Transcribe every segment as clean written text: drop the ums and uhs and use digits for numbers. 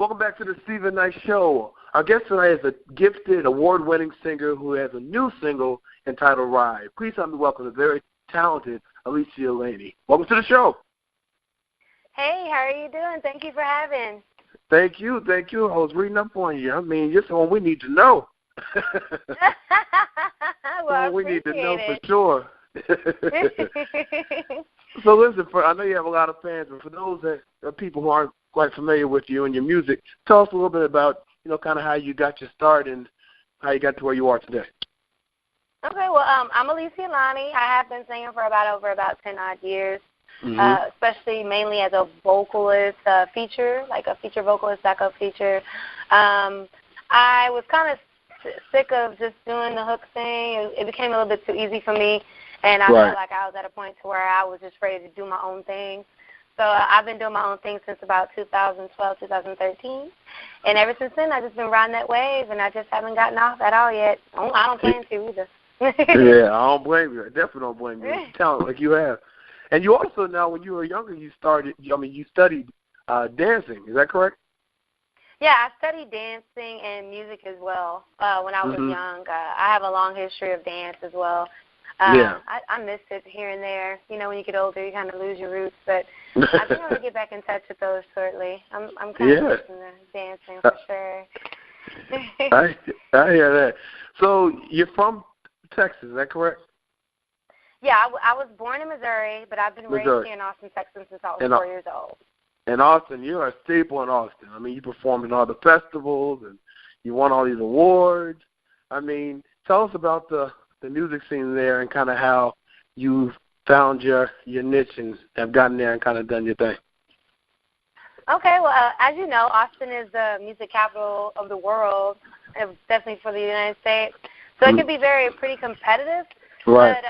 Welcome back to the Stephen Knight Show. Our guest tonight is a gifted, award-winning singer who has a new single entitled Ride. Please help me welcome the very talented Alesia Lani. Welcome to the show. Hey, how are you doing? Thank you for having. Thank you. I was reading up on you. I mean, you're someone we need to know. Well, we need to know it. for sure. So listen, I know you have a lot of fans, but for those people who aren't quite familiar with you and your music, tell us a little bit about, kind of how you got your start and how you got to where you are today. Okay, well, I'm Alesia Lani. I have been singing for over 10 odd years, especially mainly as a vocalist, feature vocalist, backup feature. I was kind of sick of just doing the hook thing. It became a little bit too easy for me, and I felt like I was at a point to where I was just ready to do my own thing. So I've been doing my own thing since about 2012, 2013. And ever since then, I've just been riding that wave, and I just haven't gotten off at all yet. I don't plan to either. Yeah, I don't blame you. I definitely don't blame you. Talent like you have. And you also now, when you were younger, you studied dancing. Is that correct? Yeah, I studied dancing and music as well when I was young. I have a long history of dance as well. I miss it here and there. When you get older, you kind of lose your roots. But I think I'm going to get back in touch with those shortly. I'm kind of missing the dancing for sure. I hear that. So you're from Texas, is that correct? Yeah, I was born in Missouri, but I've been raised here in Austin, Texas since I was 4 years old. In Austin, you're a staple in Austin. I mean, you performed in all the festivals, and you won all these awards. I mean, tell us about the music scene there and kind of how you found your niche and have gotten there and kind of done your thing. Okay, well, as you know, Austin is the music capital of the world, definitely for the United States. So it can be pretty competitive. Right. But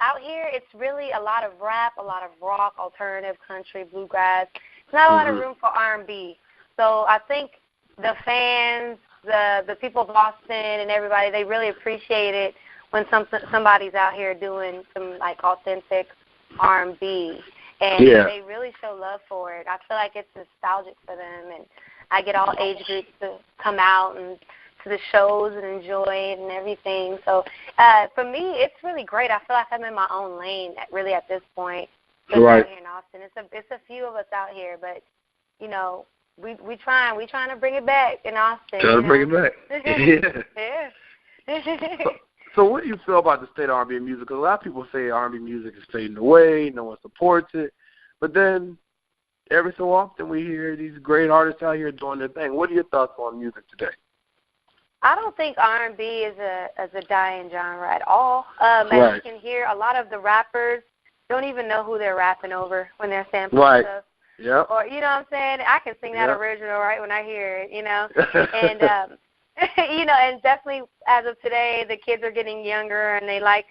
out here, it's really a lot of rap, a lot of rock, alternative, country, bluegrass. It's not a lot of room for R&B. So I think the fans, the people of Austin and everybody, they really appreciate it when somebody's out here doing some, like, authentic R&B. And they really show love for it. I feel like it's nostalgic for them. And I get all age groups to come out and to the shows and enjoy it and everything. So for me, it's really great. I feel like I'm in my own lane really at this point. Out here in Austin. It's a few of us out here, but, we trying to bring it back in Austin. Trying to bring it back. Yeah. So what do you feel about the state of R&B music? Because a lot of people say R&B music is fading away, no one supports it. But then every so often we hear these great artists out here doing their thing. What are your thoughts on music today? I don't think R&B is a dying genre at all. As you can hear, a lot of the rappers don't even know who they're rapping over when they're sampling stuff. Yeah. Or, you know what I'm saying? I can sing that original right when I hear it, And, and definitely as of today, the kids are getting younger and they like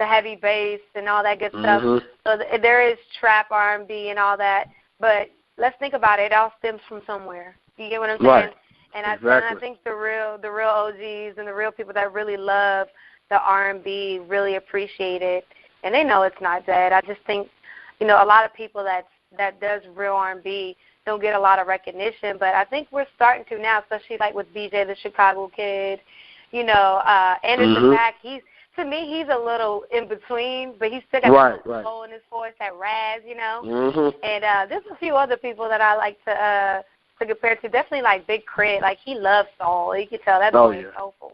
the heavy bass and all that good stuff. So there is trap R&B and all that. But let's think about it. It all stems from somewhere. You get what I'm saying? Right. And I think the real OGs and the real people that really love the R&B really appreciate it. And they know it's not dead. I just think, a lot of people that does real R&B don't get a lot of recognition, but I think we're starting to now, especially like with BJ the Chicago Kid, Anderson .Paak. To me, he's a little in between, but he's still got a soul in his voice, that raz, And there's a few other people that I like to compare to. Definitely like Big Crit, like he loves soul. You can tell that boy is soulful.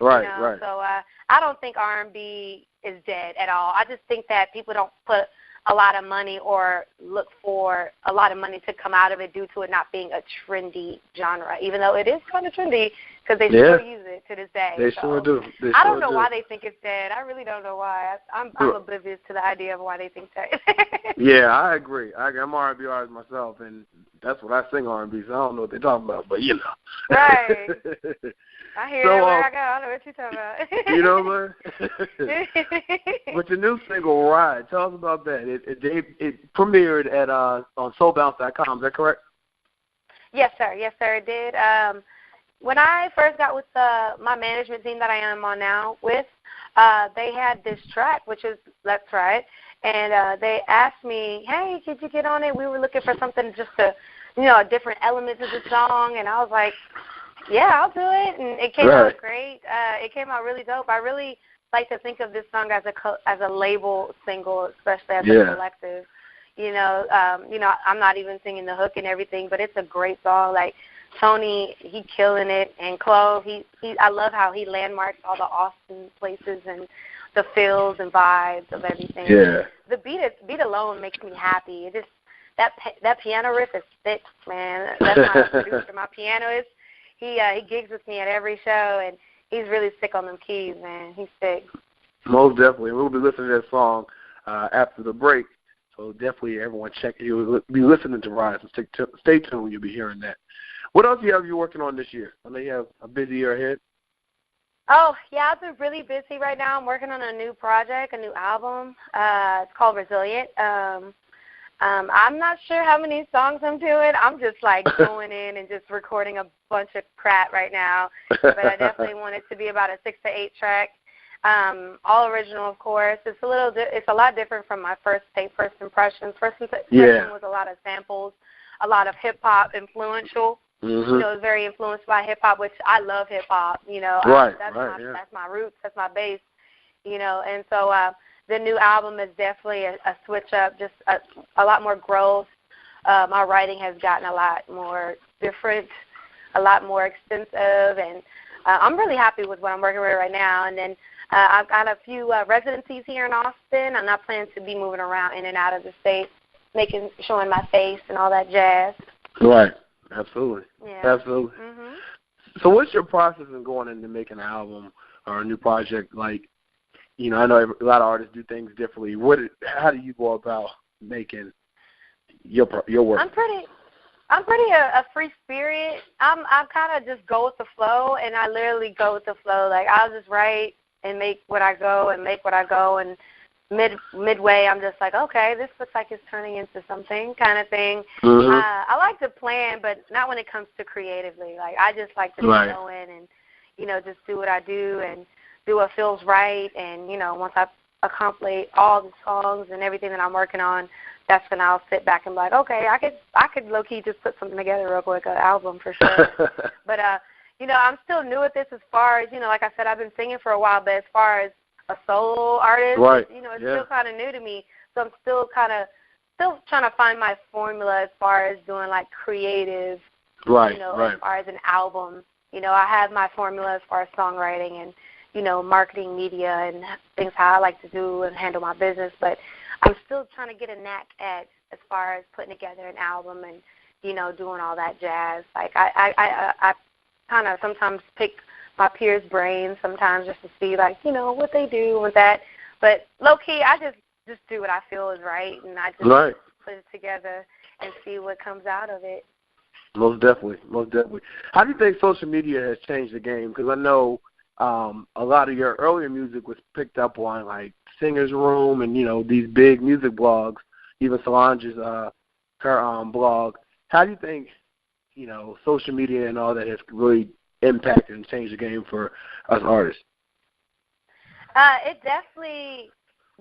Right. So I don't think R&B is dead at all. I just think that people don't put a lot of money or look for a lot of money to come out of it due to it not being a trendy genre, even though it is kind of trendy because they still use it to this day. They sure do. I don't know why they think it's dead. I really don't know why. I'm oblivious to the idea of why they think that. Yeah, I agree. I'm R&B artist myself, and that's what I sing R&B, so I don't know what they're talking about, but Right. I hear it where I go. I don't know what you're talking about. You know, man? But your new single, Ride, tell us about that. It premiered at on soulbounce.com. Is that correct? Yes, sir. Yes, sir, it did. When I first got with my management team that I am on now with, they had this track, which is Let's Ride, and they asked me, hey, could you get on it? We were looking for something just to different elements of the song, and I was like, yeah, I'll do it, and it came out great. It came out really dope. I really like to think of this song as a label single, especially as a collective. I'm not even singing the hook and everything, but it's a great song. Like Tony, he killing it, and Clove, I love how he landmarks all the Austin places and the feels and vibes of everything. Yeah. The beat alone makes me happy. It just that piano riff is thick, man. That's my producer, my pianist. He gigs with me at every show, and he's really sick on them keys, man. He's sick. Most definitely. We'll be listening to that song after the break. So definitely everyone check. You'll be listening to Rise. So stay tuned. You'll be hearing that. What else do you have you working on this year? I know you have a busy year ahead. Oh, yeah, I've been really busy right now. I'm working on a new project, a new album. It's called Resilient. I'm not sure how many songs I'm doing. I'm just like going in and just recording a bunch of crap right now. But I definitely want it to be about a 6 to 8 track. All original, of course. It's a lot different from my first impressions. First impression was a lot of samples, a lot of hip hop influential. Mm-hmm. It's very influenced by hip hop, which I love hip hop. That's my roots. That's my base. And so the new album is definitely a switch up, just a lot more growth. My writing has gotten a lot more different, a lot more extensive, and I'm really happy with what I'm working with right now. And then I've got a few residencies here in Austin. I'm not planning to be moving around in and out of the state, showing my face and all that jazz. Right. Absolutely. Yeah. Absolutely. Mm-hmm. So what's your process in going into making an album or a new project? Like, I know a lot of artists do things differently. How do you go about making your work? I'm pretty a free spirit. I kind of just go with the flow, and I literally go with the flow. Like I'll just write and make what I go, and midway I'm just like, okay, this looks like it's turning into something kind of thing. Mm-hmm. I like to plan, but not when it comes to creatively. Like I just like to go in and just do what I do and do what feels right. And once I accomplish all the songs and everything that I'm working on, that's when I'll sit back and be like, okay, I could low key just put something together real quick, an album for sure. But I'm still new at this as far as like I said, I've been singing for a while, but as far as a solo artist, it's still kind of new to me. So I'm still trying to find my formula as far as doing like creative, as far as an album. I have my formula as far as songwriting and, marketing, media, and things how I like to do and handle my business. But I'm still trying to get a knack at as far as putting together an album and, doing all that jazz. Like I kind of sometimes pick my peers' brains sometimes just to see, like, what they do with that. But low-key, I just do what I feel is right, and I just put it together and see what comes out of it. Most definitely. How do you think social media has changed the game? Because I know a lot of your earlier music was picked up on, like, Singer's Room and, these big music blogs, even Solange's her blog. How do you think, social media and all that has really impacted and changed the game for us artists? It definitely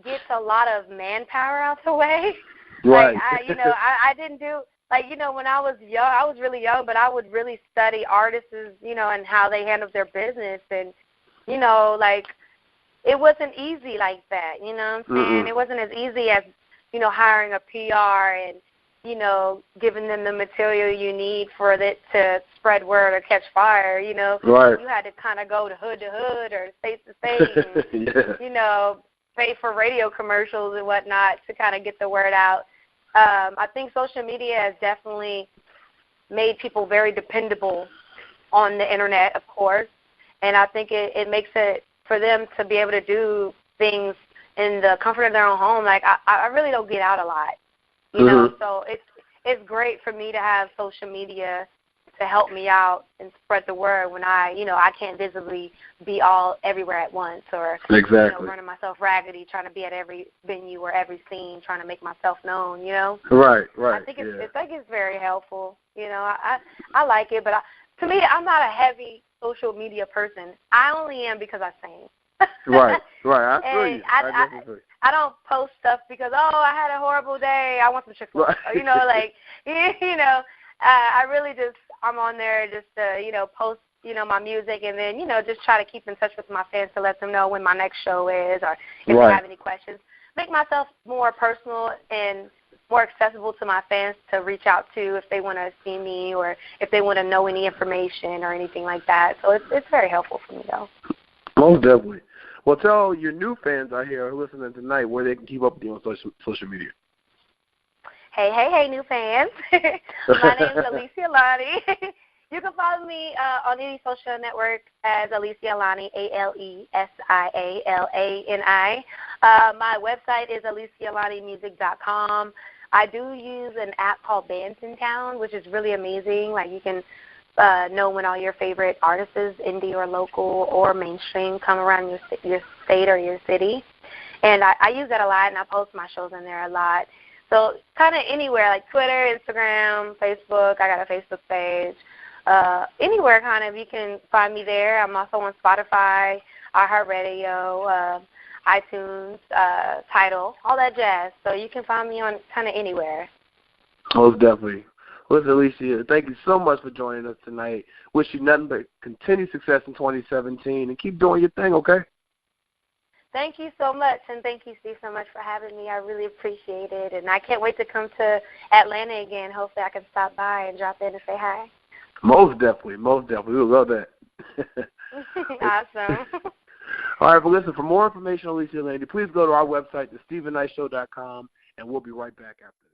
gets a lot of manpower out the way. Right. Like, I didn't do, like, when I was young, I was really young, but I would really study artists, and how they handled their business. And, like, it wasn't easy like that, you know what I'm saying? It wasn't as easy as, hiring a PR and, giving them the material you need for it to spread word or catch fire, Right. You had to kind of go to hood or state to state and, pay for radio commercials and whatnot to kind of get the word out. I think social media has definitely made people very dependable on the internet, of course, and I think it makes it for them to be able to do things in the comfort of their own home. Like, I really don't get out a lot. So it's great for me to have social media to help me out and spread the word when I can't visibly be everywhere at once or running myself raggedy, trying to be at every venue or every scene, trying to make myself known. Right. I think it's very helpful. I like it, but to me, I'm not a heavy social media person. I only am because I sing. Right. I feel you. I don't post stuff because, I had a horrible day. I want some Chick-fil-A. Right. I really just, I'm on there just to, post, my music, and then, just try to keep in touch with my fans to let them know when my next show is, or if they have any questions. Make myself more personal and more accessible to my fans to reach out to if they want to see me or if they want to know any information or anything like that. So it's very helpful for me, though. Most definitely. Well, tell your new fans out here who are listening tonight where they can keep up with you on social media. Hey, new fans. My name is Alesia Lani. You can follow me on any social network as Alesia Lani, ALESIALANI. My website is alesialanimusic.com. I do use an app called Bands in Town, which is really amazing. Like, you can know when all your favorite artists, indie or local or mainstream, come around your state or your city. And I use that a lot, and I post my shows in there a lot. So kind of anywhere, like Twitter, Instagram, Facebook. I got a Facebook page. Anywhere kind of you can find me there. I'm also on Spotify, iHeartRadio, iTunes, Tidal, all that jazz. So you can find me on kind of anywhere. Most definitely. Listen, Alesia, thank you so much for joining us tonight. Wish you nothing but continued success in 2017, and keep doing your thing, okay? Thank you so much, and thank you, Steve, so much for having me. I really appreciate it, and I can't wait to come to Atlanta again. Hopefully I can stop by and drop in and say hi. Most definitely. We would love that. Awesome. All right, but listen, for more information on Alesia Lani, please go to our website, thestevenknightshow.com, and we'll be right back after that.